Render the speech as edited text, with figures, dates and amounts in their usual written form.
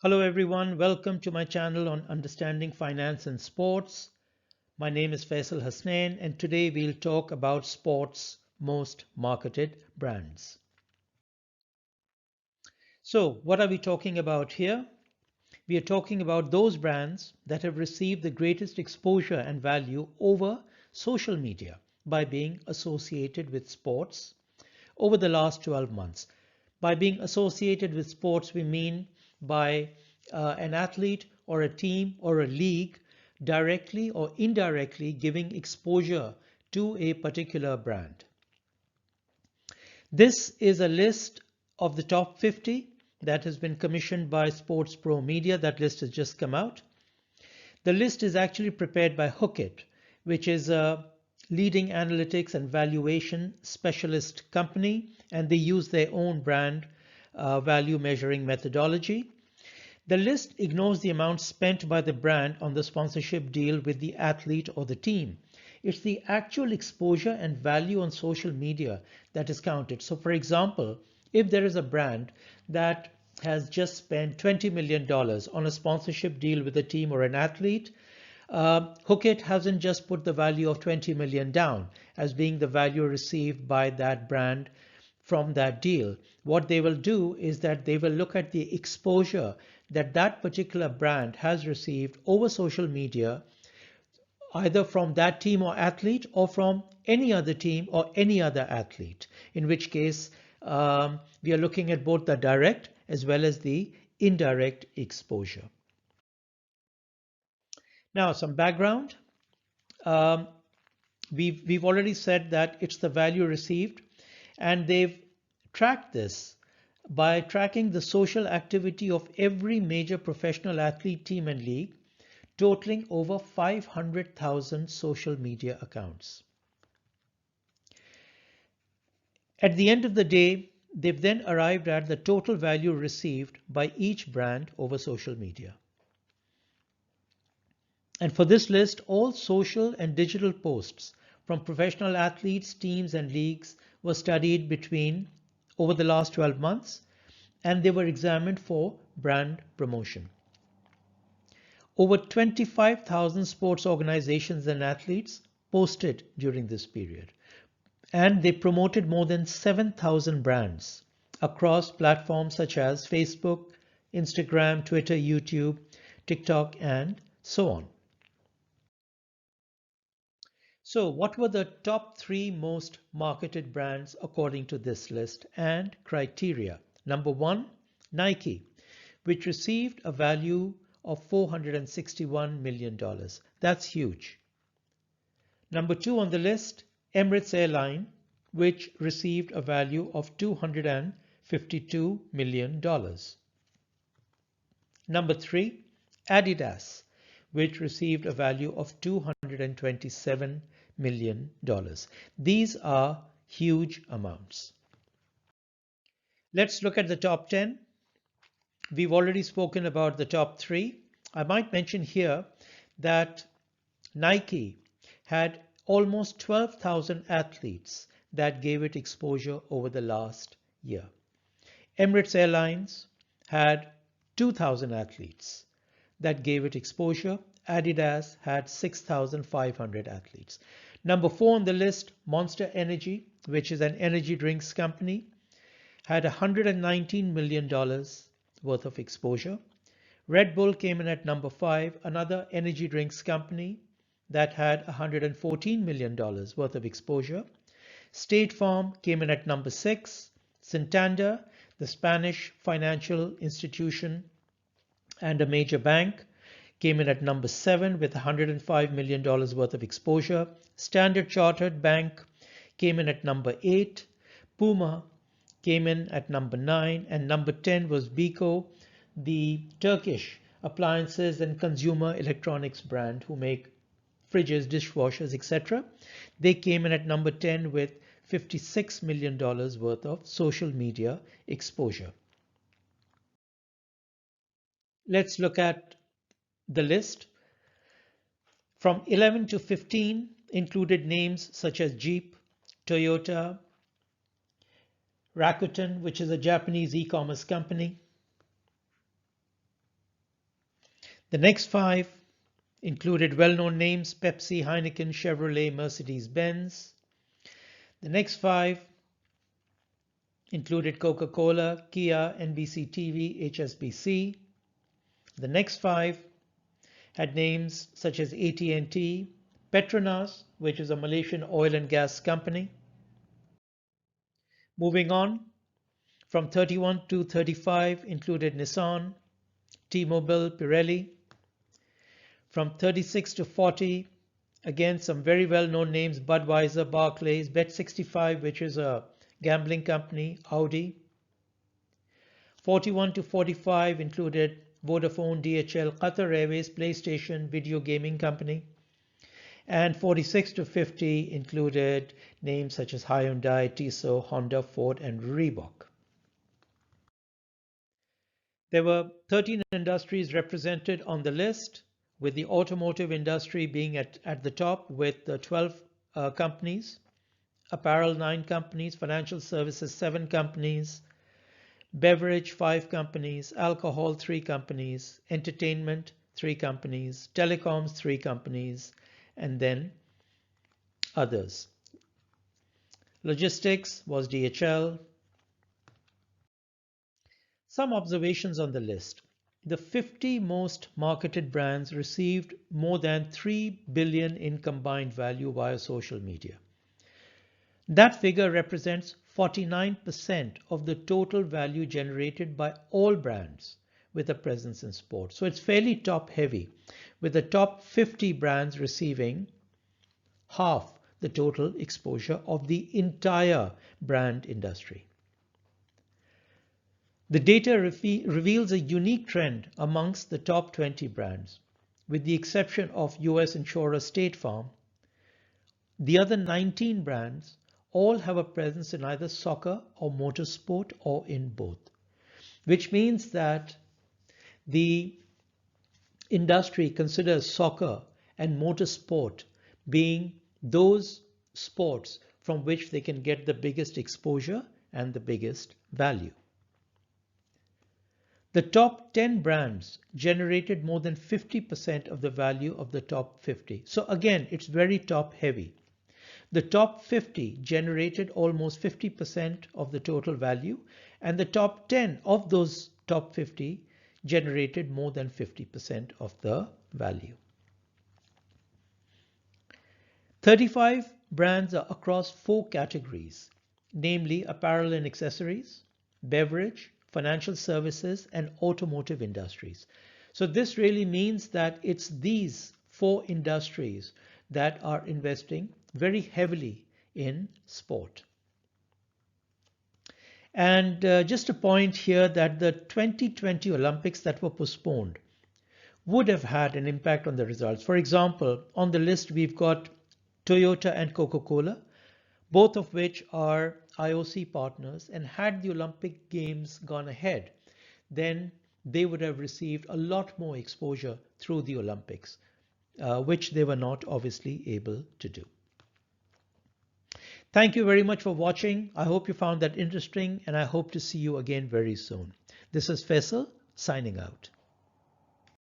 Hello everyone, welcome to my channel on understanding finance and sports. My name is Faisal Hasnain and today we'll talk about sports most marketed brands. So what are we talking about here? We are talking about those brands that have received the greatest exposure and value over social media by being associated with sports over the last 12 months. By being associated with sports, we mean by an athlete or a team or a league directly or indirectly giving exposure to a particular brand. This is a list of the top 50 that has been commissioned by Sports Pro Media. That list has just come out. The list is actually prepared by Hookit, which is a leading analytics and valuation specialist company, and they use their own brand value measuring methodology. The list ignores the amount spent by the brand on the sponsorship deal with the athlete or the team. It's the actual exposure and value on social media that is counted. So for example, if there is a brand that has just spent $20 million on a sponsorship deal with a team or an athlete, Hookit hasn't just put the value of 20 million down as being the value received by that brand from that deal. What they will do is that they will look at the exposure that that particular brand has received over social media, either from that team or athlete or from any other team or any other athlete, in which case we are looking at both the direct as well as the indirect exposure. Now, some background. Um, we've already said that it's the value received, and they've tracked this by tracking the social activity of every major professional athlete, team, and league, totaling over 500,000 social media accounts. At the end of the day, they've then arrived at the total value received by each brand over social media. And for this list, all social and digital posts from professional athletes, teams, and leagues were studied between over the last 12 months, and they were examined for brand promotion. Over 25,000 sports organizations and athletes posted during this period, and they promoted more than 7,000 brands across platforms such as Facebook, Instagram, Twitter, YouTube, TikTok, and so on. So what were the top 3 most marketed brands according to this list and criteria? Number 1, Nike, which received a value of $461 million. That's huge. Number 2 on the list, Emirates Airline, which received a value of $252 million. Number 3, Adidas, which received a value of $227 million. These are huge amounts. Let's look at the top 10. We've already spoken about the top 3. I might mention here that Nike had almost 12,000 athletes that gave it exposure over the last year. Emirates Airlines had 2,000 athletes that gave it exposure. Adidas had 6,500 athletes. Number 4 on the list, Monster Energy, which is an energy drinks company, had $119 million worth of exposure. Red Bull came in at number 5, another energy drinks company that had $114 million worth of exposure. State Farm came in at number 6. Santander, the Spanish financial institution and a major bank, came in at number 7 with $105 million worth of exposure. Standard Chartered Bank came in at number 8. Puma came in at number 9, and number 10 was Beko, the Turkish appliances and consumer electronics brand who make fridges, dishwashers, etc. They came in at number 10 with $56 million worth of social media exposure. Let's look at the list. From 11 to 15 included names such as Jeep, Toyota, Rakuten, which is a Japanese e-commerce company, The next 5 included well-known names: Pepsi, Heineken, Chevrolet, Mercedes-Benz. The next 5 included Coca-Cola, Kia, NBC TV, HSBC. The next 5 had names such as AT&T, Petronas, which is a Malaysian oil and gas company. Moving on, from 31 to 35 included Nissan, T-Mobile, Pirelli. From 36 to 40, again some very well-known names: Budweiser, Barclays, Bet65, which is a gambling company, Audi. 41 to 45 included Vodafone, DHL, Qatar Airways, PlayStation, video gaming company. And 46 to 50 included names such as Hyundai, Tissot, Honda, Ford, and Reebok. There were 13 industries represented on the list, with the automotive industry being at the top with 12 companies, apparel 9 companies, financial services 7 companies, beverage 5 companies, alcohol 3 companies, entertainment 3 companies, telecoms 3 companies, and then others. Logistics was DHL. Some observations on the list. The 50 most marketed brands received more than 3 billion in combined value via social media. That figure represents 49% of the total value generated by all brands with a presence in sport. So it's fairly top heavy, with the top 50 brands receiving half the total exposure of the entire brand industry. The data reveals a unique trend amongst the top 20 brands. With the exception of US insurer State Farm, the other 19 brands all have a presence in either soccer or motorsport or in both, which means that the industry considers soccer and motorsport being those sports from which they can get the biggest exposure and the biggest value. The top 10 brands generated more than 50% of the value of the top 50. So again, it's very top heavy. The top 50 generated almost 50% of the total value, and the top 10 of those top 50 generated more than 50% of the value. 35 brands are across 4 categories, namely apparel and accessories, beverage, financial services, and automotive industries. So this really means that it's these 4 industries that are investing very heavily in sport. And just a point here that the 2020 Olympics that were postponed would have had an impact on the results. For example, on the list we've got Toyota and Coca-Cola, both of which are IOC partners, and had the Olympic Games gone ahead, then they would have received a lot more exposure through the Olympics, which they were not obviously able to do. Thank you very much for watching. I hope you found that interesting, and I hope to see you again very soon. This is Faisal signing out.